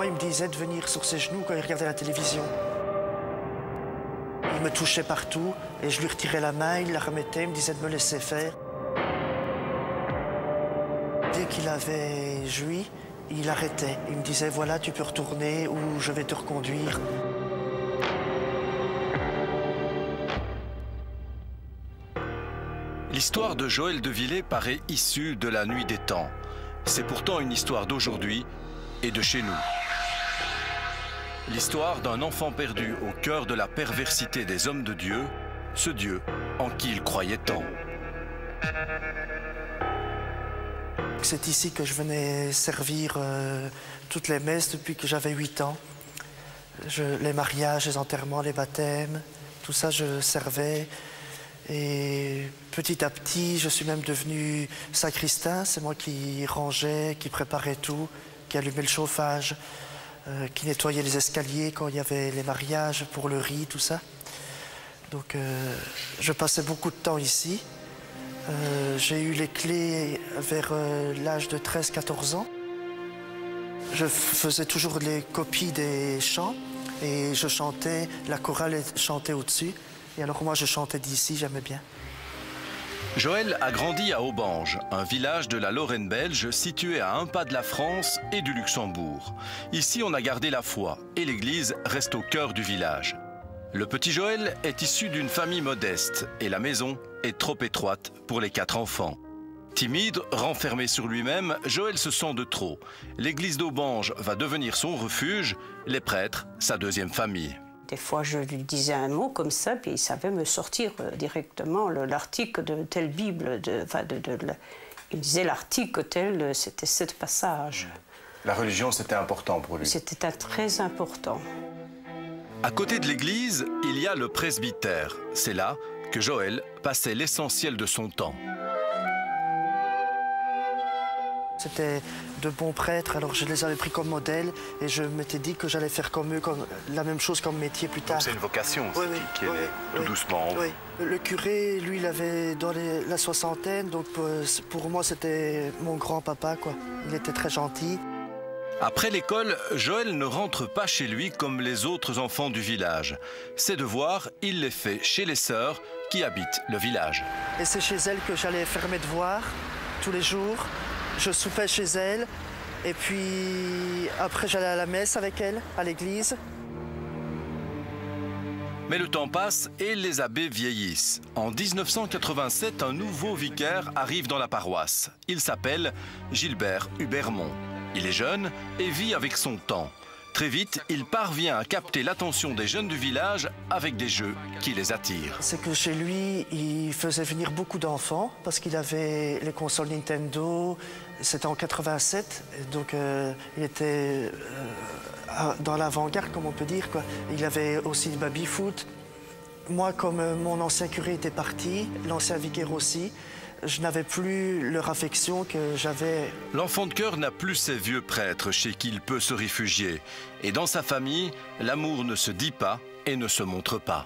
il me disait de venir sur ses genoux quand il regardait la télévision. Il me touchait partout et je lui retirais la main, il la remettait, il me disait de me laisser faire. Dès qu'il avait joui, il arrêtait. Il me disait, voilà, tu peux retourner ou je vais te reconduire. L'histoire de Joël de Villers paraît issue de la nuit des temps. C'est pourtant une histoire d'aujourd'hui et de chez nous. L'histoire d'un enfant perdu au cœur de la perversité des hommes de Dieu, ce Dieu en qui il croyait tant. C'est ici que je venais servir toutes les messes depuis que j'avais 8 ans. Les mariages, les enterrements, les baptêmes, tout ça je servais. Et petit à petit, je suis même devenu sacristain. C'est moi qui rangeais, qui préparais tout, qui allumais le chauffage, qui nettoyait les escaliers quand il y avait les mariages pour le riz, tout ça. Donc je passais beaucoup de temps ici. J'ai eu les clés vers l'âge de 13-14 ans. Je faisais toujours les copies des chants et je chantais, la chorale chantait au-dessus. Et alors moi je chantais d'ici, j'aimais bien. Joël a grandi à Aubange, un village de la Lorraine belge situé à un pas de la France et du Luxembourg. Ici on a gardé la foi et l'église reste au cœur du village. Le petit Joël est issu d'une famille modeste et la maison est trop étroite pour les 4 enfants. Timide, renfermé sur lui-même, Joël se sent de trop. L'église d'Aubange va devenir son refuge, les prêtres, sa deuxième famille. Des fois, je lui disais un mot comme ça, puis il savait me sortir directement l'article de telle Bible. Il me disait l'article tel, c'était 7 passages. La religion, c'était important pour lui. C'était très important. À côté de l'église, il y a le presbytère. C'est là que Joël passait l'essentiel de son temps. C'était de bons prêtres, alors je les avais pris comme modèle et je m'étais dit que j'allais faire comme eux, la même chose comme métier plus tard. C'est une vocation qui est née tout doucement. Oui. Le curé, lui, il avait dans la soixantaine, donc pour moi c'était mon grand-papa, quoi. Il était très gentil. Après l'école, Joël ne rentre pas chez lui comme les autres enfants du village. Ses devoirs, il les fait chez les sœurs qui habitent le village. Et c'est chez elles que j'allais faire mes devoirs tous les jours. Je soupais chez elle et puis après j'allais à la messe avec elle, à l'église. Mais le temps passe et les abbés vieillissent. En 1987, un nouveau vicaire arrive dans la paroisse. Il s'appelle Gilbert Hubermont. Il est jeune et vit avec son temps. Très vite, il parvient à capter l'attention des jeunes du village avec des jeux qui les attirent. C'est que chez lui, il faisait venir beaucoup d'enfants parce qu'il avait les consoles Nintendo. C'était en 87, donc il était dans l'avant-garde, comme on peut dire, quoi. Il avait aussi le baby-foot. Moi, comme mon ancien curé était parti, l'ancien vicaire aussi, je n'avais plus leur affection que j'avais. L'enfant de cœur n'a plus ces vieux prêtres chez qui il peut se réfugier. Et dans sa famille, l'amour ne se dit pas et ne se montre pas.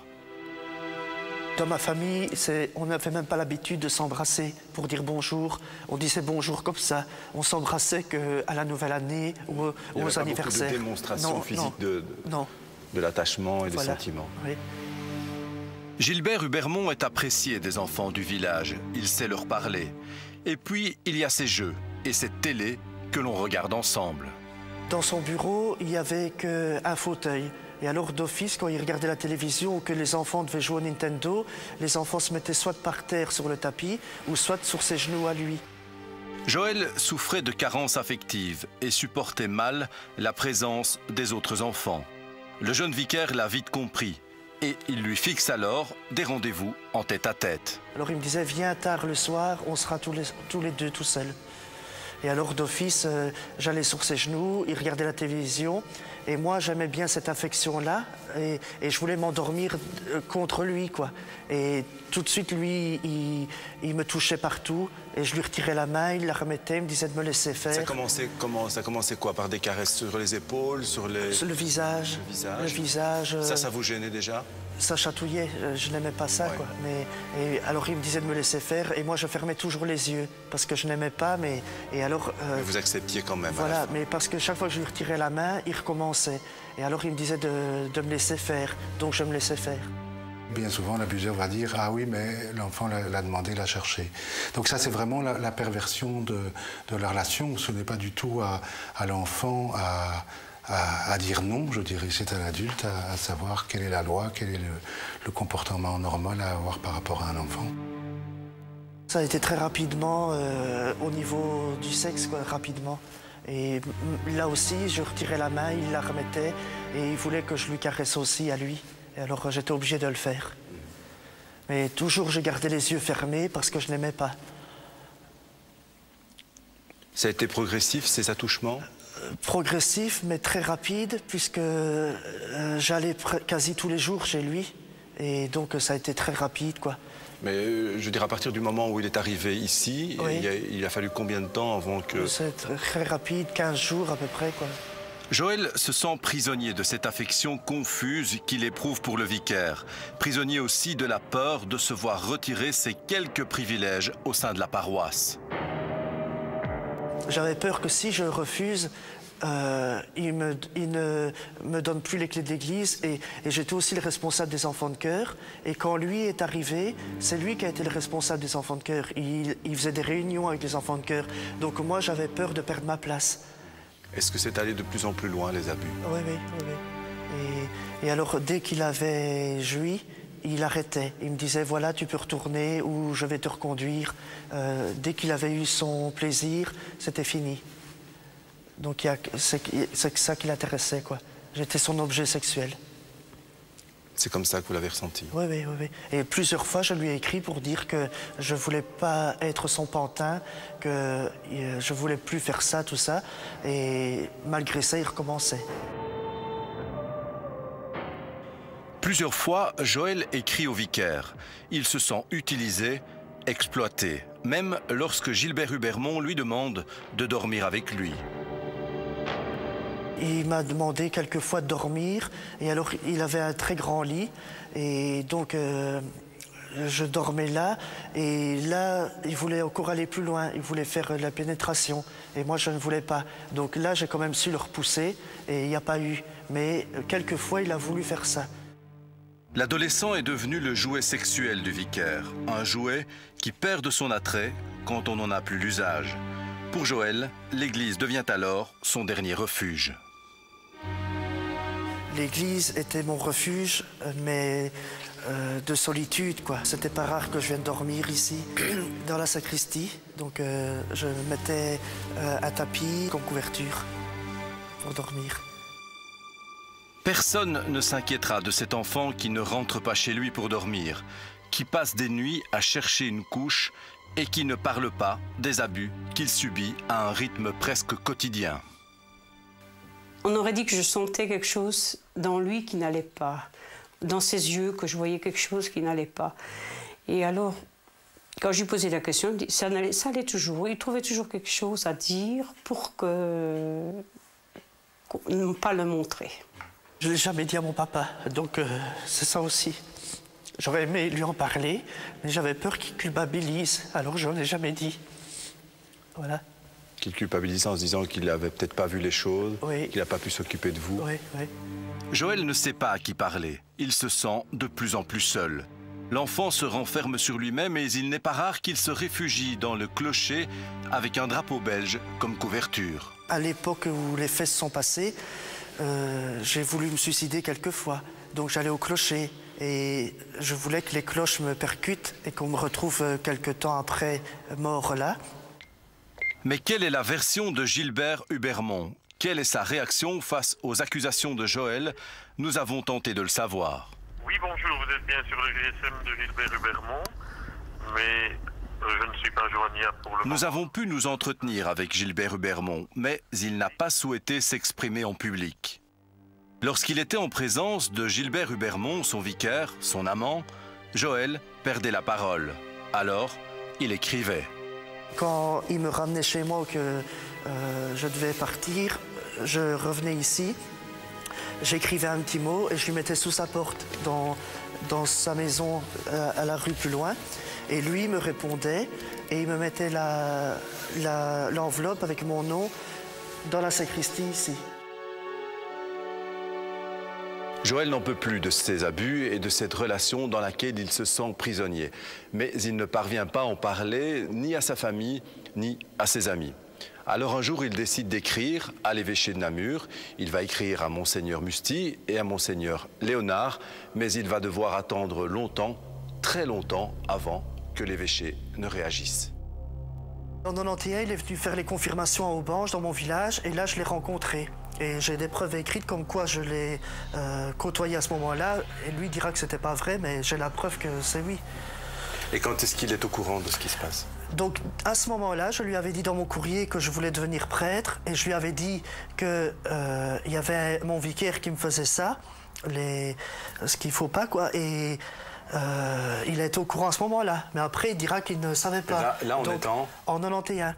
Dans ma famille, on n'avait même pas l'habitude de s'embrasser pour dire bonjour. On disait bonjour comme ça. On s'embrassait qu'à la nouvelle année ou aux anniversaires. Il n'y avait pas beaucoup de démonstration physique de l'attachement et des sentiments. Oui. Gilbert Hubermont est apprécié des enfants du village. Il sait leur parler. Et puis, il y a ces jeux et cette télé que l'on regarde ensemble. Dans son bureau, il n'y avait qu'un fauteuil. Et alors, d'office, quand il regardait la télévision ou que les enfants devaient jouer au Nintendo, les enfants se mettaient soit par terre sur le tapis ou soit sur ses genoux à lui. Joël souffrait de carences affectives et supportait mal la présence des autres enfants. Le jeune vicaire l'a vite compris. Et il lui fixe alors des rendez-vous en tête-à-tête. Alors il me disait, viens tard le soir, on sera tous les deux tout seuls. Et alors d'office, j'allais sur ses genoux, il regardait la télévision. Et moi, j'aimais bien cette affection-là. Et je voulais m'endormir contre lui, quoi. Et tout de suite, lui, il me touchait partout. Et je lui retirais la main, il la remettait, il me disait de me laisser faire. Ça commençait quoi? Par des caresses sur les épaules, sur le visage? Le visage. Ça vous gênait déjà? ça chatouillait, je n'aimais pas ça, quoi. Et alors il me disait de me laisser faire, et moi je fermais toujours les yeux, parce que je n'aimais pas, mais... Et alors... mais vous acceptiez quand même. Voilà, mais parce que chaque fois que je lui retirais la main, il recommençait. Et alors il me disait de me laisser faire, donc je me laissais faire. Bien souvent, l'abuseur va dire « Ah oui, mais l'enfant l'a demandé, l'a cherché ». Donc ça, c'est vraiment la perversion de la relation. Ce n'est pas du tout à l'enfant à dire non, je dirais. C'est à l'adulte à savoir quelle est la loi, quel est le comportement normal à avoir par rapport à un enfant. Ça a été très rapidement au niveau du sexe, quoi, rapidement. Et là aussi, je retirais la main, il la remettait et il voulait que je lui caresse aussi à lui. Et alors j'étais obligé de le faire. Mais toujours je gardais les yeux fermés parce que je n'aimais pas. Ça a été progressif, ces attouchements? Progressif, mais très rapide, puisque j'allais quasi tous les jours chez lui. Et donc ça a été très rapide, quoi. Mais je veux dire, à partir du moment où il est arrivé ici, oui. il a fallu combien de temps avant que... C'est très rapide, 15 jours à peu près, quoi. Joël se sent prisonnier de cette affection confuse qu'il éprouve pour le vicaire. Prisonnier aussi de la peur de se voir retirer ses quelques privilèges au sein de la paroisse. J'avais peur que si je refuse, il ne me donne plus les clés de l'église et j'étais aussi le responsable des enfants de chœur. Et quand lui est arrivé, c'est lui qui a été le responsable des enfants de chœur. Il faisait des réunions avec les enfants de chœur. Donc moi, j'avais peur de perdre ma place. Est-ce que c'est allé de plus en plus loin, les abus? Oui. Et alors, dès qu'il avait joui, il arrêtait. Il me disait, voilà, tu peux retourner ou je vais te reconduire. Dès qu'il avait eu son plaisir, c'était fini. Donc c'est ça qui l'intéressait, quoi. J'étais son objet sexuel. C'est comme ça que vous l'avez ressenti? Oui. Et plusieurs fois, je lui ai écrit pour dire que je ne voulais pas être son pantin, que je ne voulais plus faire ça, tout ça. Et malgré ça, il recommençait. Plusieurs fois, Joël écrit au vicaire. Il se sent utilisé, exploité, même lorsque Gilbert Hubermont lui demande de dormir avec lui. Il m'a demandé quelquefois de dormir, et alors il avait un très grand lit, et donc je dormais là, et là, il voulait encore aller plus loin, il voulait faire la pénétration, et moi je ne voulais pas. Donc là, j'ai quand même su le repousser, et il n'y a pas eu. Mais quelquefois, il a voulu faire ça. L'adolescent est devenu le jouet sexuel du vicaire, un jouet qui perd de son attrait quand on n'en a plus l'usage. Pour Joël, l'église devient alors son dernier refuge. L'église était mon refuge, mais de solitude, quoi. C'était pas rare que je vienne dormir ici, dans la sacristie. Donc je mettais un tapis comme couverture pour dormir. Personne ne s'inquiétera de cet enfant qui ne rentre pas chez lui pour dormir, qui passe des nuits à chercher une couche et qui ne parle pas des abus qu'il subit à un rythme presque quotidien. On aurait dit que je sentais quelque chose dans lui qui n'allait pas, dans ses yeux, que je voyais quelque chose qui n'allait pas. Et alors, quand je lui posais la question, ça allait toujours. Il trouvait toujours quelque chose à dire pour ne pas le montrer. Je ne l'ai jamais dit à mon papa, donc c'est ça aussi. J'aurais aimé lui en parler, mais j'avais peur qu'il culpabilise, alors je n'en ai jamais dit. Voilà. Qu'il culpabilise en se disant qu'il n'avait peut-être pas vu les choses, oui. Qu'il n'a pas pu s'occuper de vous. Oui. Joël ne sait pas à qui parler. Il se sent de plus en plus seul. L'enfant se renferme sur lui-même et il n'est pas rare qu'il se réfugie dans le clocher avec un drapeau belge comme couverture. À l'époque où les fêtes sont passées, j'ai voulu me suicider quelques fois. Donc j'allais au clocher et je voulais que les cloches me percutent et qu'on me retrouve quelque temps après mort là. Mais quelle est la version de Gilbert Hubermont? Quelle est sa réaction face aux accusations de Joël? Nous avons tenté de le savoir. Oui, bonjour, vous êtes bien sur le GSM de Gilbert Hubermont, mais je ne suis pas joignable pour le moment. Nous avons pu nous entretenir avec Gilbert Hubermont, mais il n'a pas souhaité s'exprimer en public. Lorsqu'il était en présence de Gilbert Hubermont, son vicaire, son amant, Joël perdait la parole. Alors, il écrivait. Quand il me ramenait chez moi ou que je devais partir, je revenais ici, j'écrivais un petit mot et je lui mettais sous sa porte. dans sa maison à la rue plus loin. Et lui me répondait et il me mettait l'enveloppe avec mon nom dans la sacristie ici. Joël n'en peut plus de ces abus et de cette relation dans laquelle il se sent prisonnier. Mais il ne parvient pas à en parler ni à sa famille, ni à ses amis. Alors un jour, il décide d'écrire à l'évêché de Namur. Il va écrire à Monseigneur Musti et à Monseigneur Léonard, mais il va devoir attendre longtemps, très longtemps, avant que l'évêché ne réagisse. En 91, il est venu faire les confirmations à Aubange, dans mon village, et là, je l'ai rencontré. Et j'ai des preuves écrites comme quoi je l'ai côtoyé à ce moment-là. Et lui dira que c'était pas vrai, mais j'ai la preuve que c'est oui. Et quand est-ce qu'il est au courant de ce qui se passe? Donc, à ce moment-là, je lui avais dit dans mon courrier que je voulais devenir prêtre. Et je lui avais dit qu'il y avait mon vicaire qui me faisait ça, ce qu'il faut pas, quoi. Et il a été au courant à ce moment-là. Mais après, il dira qu'il ne savait pas. Là on est en 91.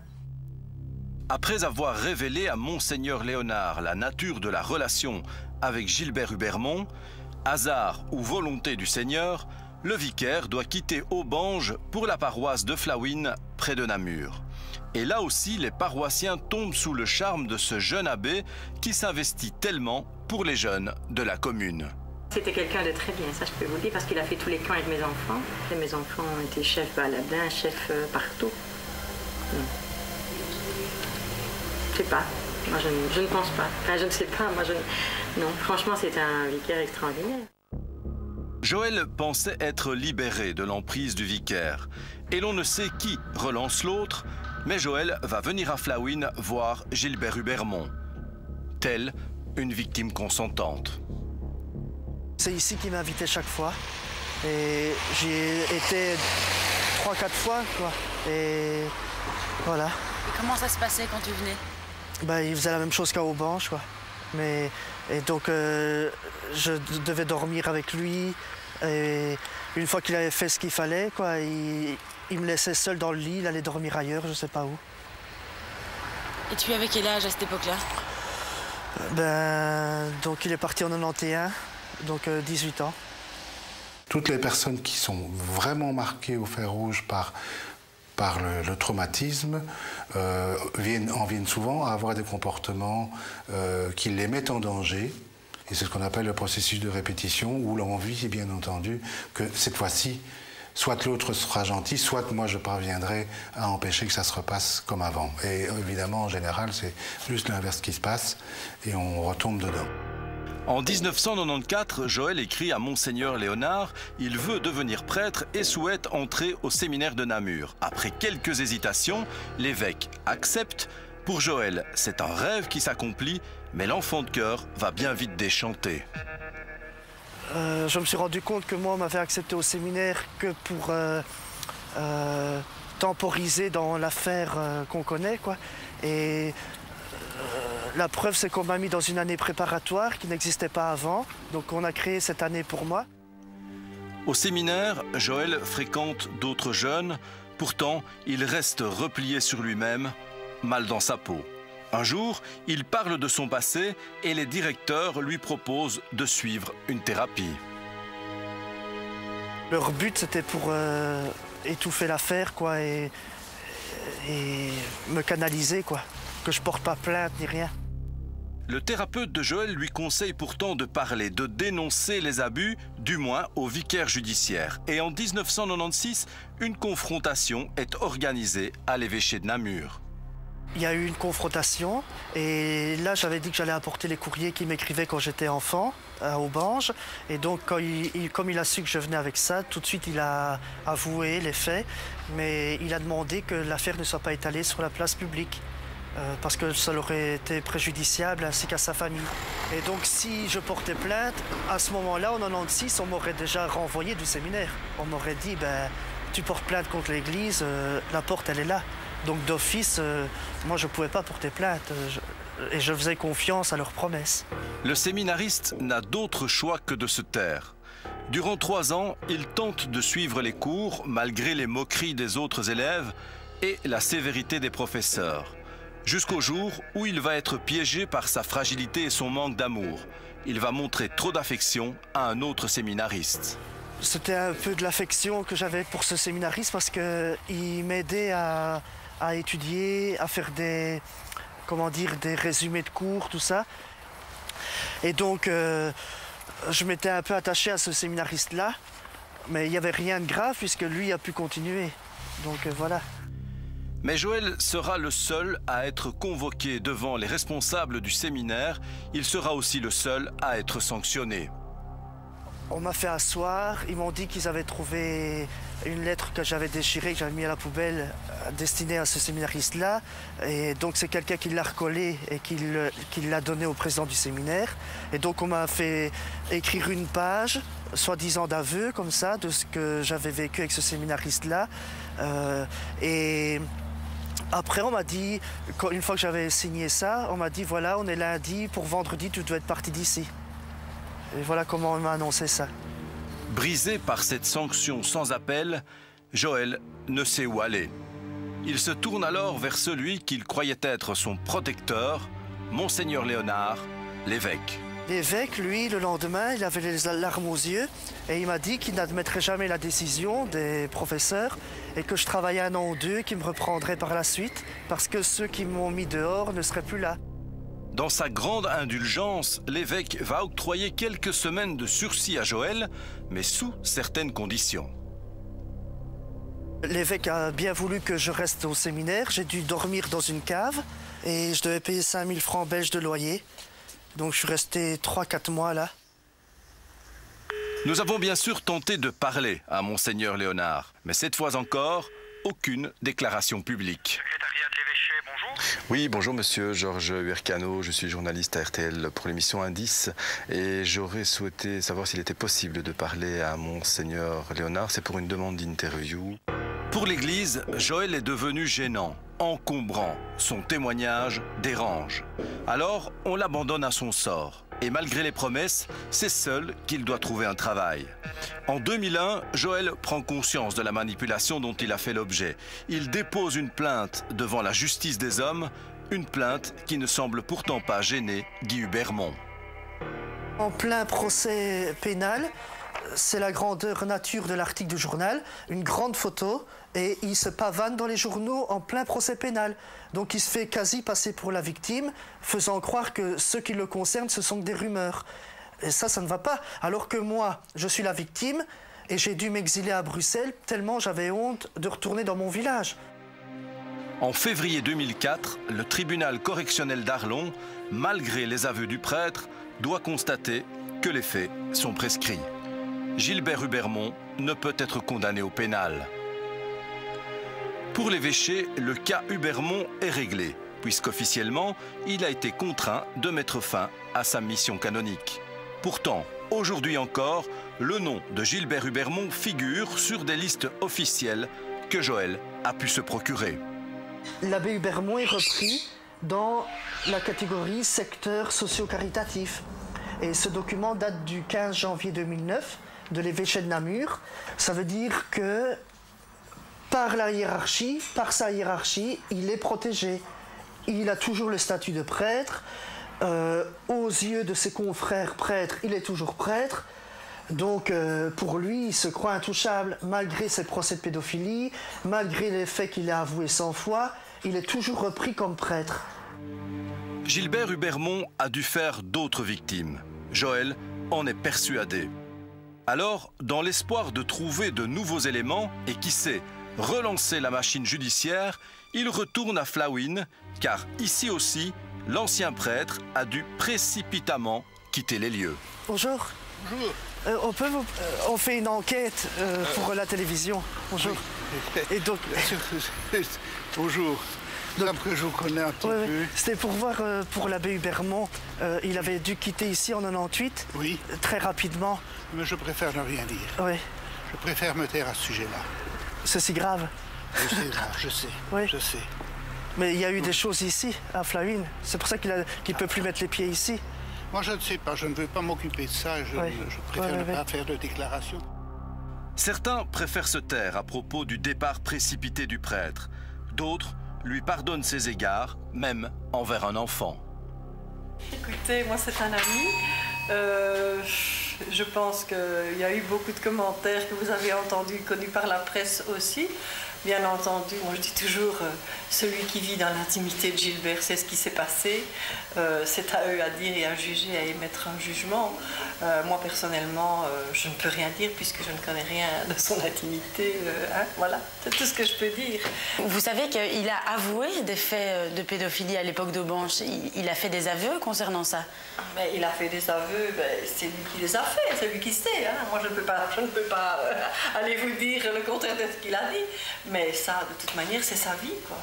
Après avoir révélé à Monseigneur Léonard la nature de la relation avec Gilbert Hubermont, hasard ou volonté du Seigneur, le vicaire doit quitter Aubange pour la paroisse de Flawin, près de Namur. Et là aussi, les paroissiens tombent sous le charme de ce jeune abbé qui s'investit tellement pour les jeunes de la commune. C'était quelqu'un de très bien, ça je peux vous dire, parce qu'il a fait tous les camps avec mes enfants. Et mes enfants ont été chefs à Labin, chefs partout. Je sais pas, moi je ne pense pas. Enfin, je ne sais pas, non, franchement, c'est un vicaire extraordinaire. Joël pensait être libéré de l'emprise du vicaire. Et l'on ne sait qui relance l'autre, mais Joël va venir à Flawin voir Gilbert Hubermont. Telle une victime consentante. C'est ici qu'il m'invitait chaque fois. Et j'ai été 3-4 fois, quoi. Et voilà. Et comment ça se passait quand tu venais? Il faisait la même chose qu'à Aubange, quoi. Et donc, je devais dormir avec lui. Et une fois qu'il avait fait ce qu'il fallait, quoi, il me laissait seul dans le lit, il allait dormir ailleurs, je sais pas où. Et tu avais quel âge à cette époque-là? Donc il est parti en 91, donc 18 ans. Toutes les personnes qui sont vraiment marquées au fer rouge par le traumatisme en viennent souvent à avoir des comportements qui les mettent en danger. Et c'est ce qu'on appelle le processus de répétition, où l'envie est bien entendu que cette fois-ci, soit l'autre sera gentil, soit moi je parviendrai à empêcher que ça se repasse comme avant. Et évidemment, en général, c'est juste l'inverse qui se passe et on retombe dedans. En 1994, Joël écrit à Monseigneur Léonard. Il veut devenir prêtre et souhaite entrer au séminaire de Namur. Après quelques hésitations, l'évêque accepte. Pour Joël, c'est un rêve qui s'accomplit, mais l'enfant de cœur va bien vite déchanter. Je me suis rendu compte que moi, on m'avait accepté au séminaire que pour temporiser dans l'affaire qu'on connaît, quoi. Et la preuve, c'est qu'on m'a mis dans une année préparatoire qui n'existait pas avant. Donc on a créé cette année pour moi. Au séminaire, Joël fréquente d'autres jeunes. Pourtant, il reste replié sur lui-même, mal dans sa peau. Un jour, il parle de son passé et les directeurs lui proposent de suivre une thérapie. Leur but, c'était pour étouffer l'affaire, quoi, et me canaliser, quoi. Que je porte pas plainte ni rien. Le thérapeute de Joël lui conseille pourtant de parler, de dénoncer les abus, du moins au vicaire judiciaire. Et en 1996, une confrontation est organisée à l'évêché de Namur. Il y a eu une confrontation et là j'avais dit que j'allais apporter les courriers qu'il m'écrivait quand j'étais enfant à Aubange. Et donc comme il a su que je venais avec ça, tout de suite il a avoué les faits, mais il a demandé que l'affaire ne soit pas étalée sur la place publique. Parce que ça aurait été préjudiciable ainsi qu'à sa famille. Et donc si je portais plainte, à ce moment-là, en 96, on m'aurait déjà renvoyé du séminaire. On m'aurait dit, tu portes plainte contre l'Église, la porte elle est là. Donc d'office, moi je ne pouvais pas porter plainte et je faisais confiance à leurs promesses. Le séminariste n'a d'autre choix que de se taire. Durant 3 ans, il tente de suivre les cours malgré les moqueries des autres élèves et la sévérité des professeurs. Jusqu'au jour où il va être piégé par sa fragilité et son manque d'amour. Il va montrer trop d'affection à un autre séminariste. C'était un peu de l'affection que j'avais pour ce séminariste parce qu'il m'aidait à étudier, à faire des résumés de cours, tout ça. Et donc, je m'étais un peu attaché à ce séminariste-là, mais il n'y avait rien de grave puisque lui a pu continuer. Donc voilà. Mais Joël sera le seul à être convoqué devant les responsables du séminaire. Il sera aussi le seul à être sanctionné. On m'a fait asseoir, ils m'ont dit qu'ils avaient trouvé une lettre que j'avais déchirée, que j'avais mis à la poubelle, destinée à ce séminariste-là. Et donc c'est quelqu'un qui l'a recollée et qui l'a donnée au président du séminaire. Et donc on m'a fait écrire une page, soi-disant d'aveu, comme ça, de ce que j'avais vécu avec ce séminariste-là. Et après on m'a dit, une fois que j'avais signé ça, on m'a dit voilà, on est lundi, pour vendredi tu dois être parti d'ici. Et voilà comment on m'a annoncé ça. Brisé par cette sanction sans appel, Joël ne sait où aller. Il se tourne alors vers celui qu'il croyait être son protecteur, Monseigneur Léonard, l'évêque. L'évêque, lui, le lendemain, il avait les larmes aux yeux et il m'a dit qu'il n'admettrait jamais la décision des professeurs et que je travaillais 1 an ou 2, qu'il me reprendrait par la suite parce que ceux qui m'ont mis dehors ne seraient plus là. Dans sa grande indulgence, l'évêque va octroyer quelques semaines de sursis à Joël, mais sous certaines conditions. L'évêque a bien voulu que je reste au séminaire. J'ai dû dormir dans une cave et je devais payer 5 000 francs belges de loyer. Donc je suis resté 3-4 mois là. Nous avons bien sûr tenté de parler à Monseigneur Léonard, mais cette fois encore, aucune déclaration publique. Secrétariat de l'évêché, bonjour. Oui, bonjour monsieur Georges Huercano, je suis journaliste à RTL pour l'émission Indice et j'aurais souhaité savoir s'il était possible de parler à Monseigneur Léonard, c'est pour une demande d'interview. Pour l'Église, Joël est devenu gênant, encombrant, son témoignage dérange. Alors, on l'abandonne à son sort. Et malgré les promesses, c'est seul qu'il doit trouver un travail. En 2001, Joël prend conscience de la manipulation dont il a fait l'objet. Il dépose une plainte devant la justice des hommes, une plainte qui ne semble pourtant pas gêner Guy Hubermont. En plein procès pénal, c'est la grandeur nature de l'article du journal, une grande photo, et il se pavane dans les journaux en plein procès pénal. Donc il se fait quasi passer pour la victime, faisant croire que ce qui le concerne, ce sont que des rumeurs. Et ça ne va pas. Alors que moi, je suis la victime, et j'ai dû m'exiler à Bruxelles, tellement j'avais honte de retourner dans mon village. En février 2004, le tribunal correctionnel d'Arlon, malgré les aveux du prêtre, doit constater que les faits sont prescrits. Gilbert Hubermont ne peut être condamné au pénal. Pour l'évêché, le cas Hubermont est réglé, puisqu'officiellement, il a été contraint de mettre fin à sa mission canonique. Pourtant, aujourd'hui encore, le nom de Gilbert Hubermont figure sur des listes officielles que Joël a pu se procurer. L'abbé Hubermont est repris dans la catégorie secteur socio-caritatif. Et ce document date du 15 janvier 2009 de l'évêché de Namur. Ça veut dire que par sa hiérarchie, il est protégé. Il a toujours le statut de prêtre. Aux yeux de ses confrères prêtres, il est toujours prêtre. Donc pour lui, il se croit intouchable. Malgré ses procès de pédophilie, malgré les faits qu'il a avoués 100 fois, il est toujours repris comme prêtre. Gilbert Hubermont a dû faire d'autres victimes. Joël en est persuadé. Alors, dans l'espoir de trouver de nouveaux éléments et qui sait, relancer la machine judiciaire, il retourne à Flawin, car ici aussi, l'ancien prêtre a dû précipitamment quitter les lieux. Bonjour. Bonjour. On fait une enquête pour la télévision. Bonjour. Oui. Et donc... Bonjour. Après, je vous connais un petit peu. C'était pour voir pour l'abbé Hubermont. Il avait dû quitter ici en 98. Oui. Très rapidement. Mais je préfère ne rien dire. Oui. Je préfère me taire à ce sujet-là. C'est si grave. C'est grave, je sais. Oui. Je sais. Mais il y a eu des choses ici, à Flawin. C'est pour ça qu'il ne peut plus mettre les pieds ici. Moi, je ne sais pas. Je ne veux pas m'occuper de ça. Je préfère ne pas faire de déclaration. Certains préfèrent se taire à propos du départ précipité du prêtre. D'autres lui pardonnent ses égards, même envers un enfant. Écoutez, moi c'est un ami. Je pense qu'il y a eu beaucoup de commentaires que vous avez entendus, connus par la presse aussi. Bien entendu, moi je dis toujours, celui qui vit dans l'intimité de Gilbert, c'est ce qui s'est passé. C'est à eux à dire et à juger, à émettre un jugement. Moi personnellement, je ne peux rien dire puisque je ne connais rien de son intimité. Voilà, c'est tout ce que je peux dire. Vous savez qu'il a avoué des faits de pédophilie à l'époque d'Aubange. Il a fait des aveux concernant ça. Mais il a fait des aveux, c'est lui qui les a faits, c'est lui qui sait. Hein. Moi je ne peux pas aller vous dire le contraire de ce qu'il a dit. Mais ça, de toute manière, c'est sa vie, quoi.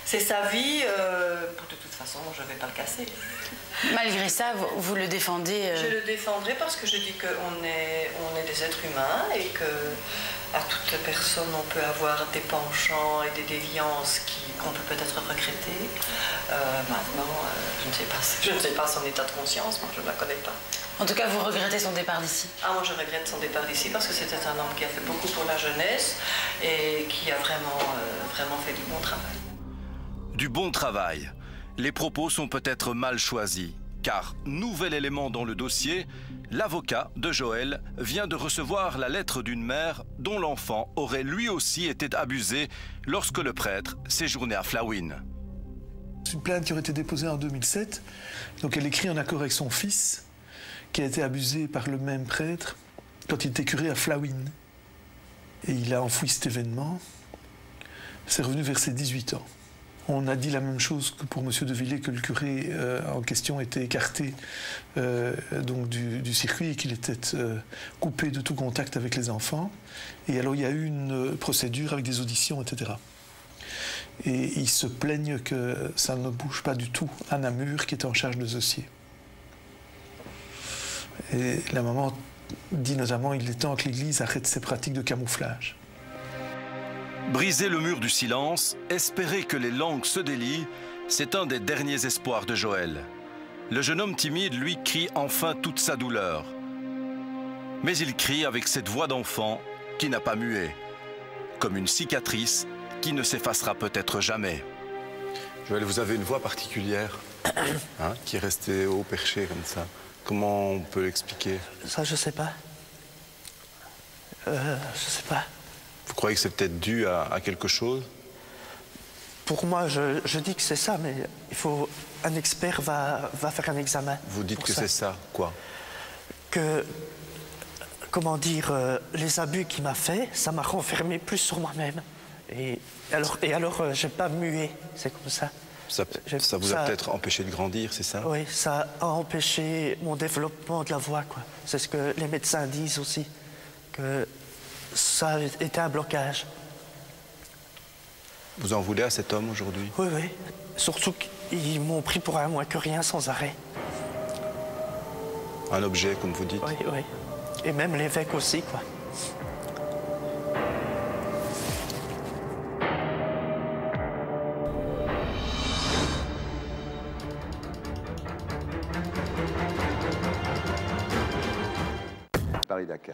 C'est sa vie, de toute façon, je ne vais pas le casser. Malgré ça, vous le défendez Je le défendrai parce que je dis qu'on est des êtres humains et qu'à toute personne, on peut avoir des penchants et des déviances qu'on peut peut-être regretter. Maintenant, je ne sais pas son état de conscience, moi je ne la connais pas. En tout cas, vous regrettez son départ d'ici? Ah, moi je regrette son départ d'ici parce que c'était un homme qui a fait beaucoup pour la jeunesse et qui a vraiment fait du bon travail. Du bon travail. Les propos sont peut-être mal choisis, car, nouvel élément dans le dossier, l'avocat de Joël vient de recevoir la lettre d'une mère dont l'enfant aurait lui aussi été abusé lorsque le prêtre séjournait à Flawin. C'est une plainte qui aurait été déposée en 2007, donc elle écrit en accord avec son fils, qui a été abusé par le même prêtre quand il était curé à Flawin. Et il a enfoui cet événement. C'est revenu vers ses 18 ans. On a dit la même chose que pour M. de Villers, que le curé en question était écarté donc du circuit et qu'il était coupé de tout contact avec les enfants. Et alors il y a eu une procédure avec des auditions, etc. Et ils se plaignent que ça ne bouge pas du tout à Namur, qui est en charge de ce dossier. Et la maman dit notamment qu'il est temps que l'Église arrête ses pratiques de camouflage. Briser le mur du silence, espérer que les langues se délient, c'est un des derniers espoirs de Joël. Le jeune homme timide, lui, crie enfin toute sa douleur. Mais il crie avec cette voix d'enfant qui n'a pas mué, comme une cicatrice qui ne s'effacera peut-être jamais. Joël, vous avez une voix particulière, hein, qui est restée haut perché comme ça. Comment on peut l'expliquer? Ça, je sais pas. Je sais pas. Vous croyez que c'est peut-être dû à quelque chose? Pour moi, je dis que c'est ça, mais un expert va faire un examen. Vous dites que c'est ça, quoi? Que, comment dire, les abus qu'il m'a fait, ça m'a renfermé plus sur moi-même. Et alors j'ai pas mué, c'est comme ça. Ça vous a peut-être empêché de grandir, c'est ça? Oui, ça a empêché mon développement de la voix, quoi. C'est ce que les médecins disent aussi, que ça a été un blocage. Vous en voulez à cet homme aujourd'hui? Oui, oui. Surtout qu'ils m'ont pris pour un moins que rien sans arrêt. Un objet, comme vous dites? Oui, oui. Et même l'évêque aussi, quoi. Paris-Dakar.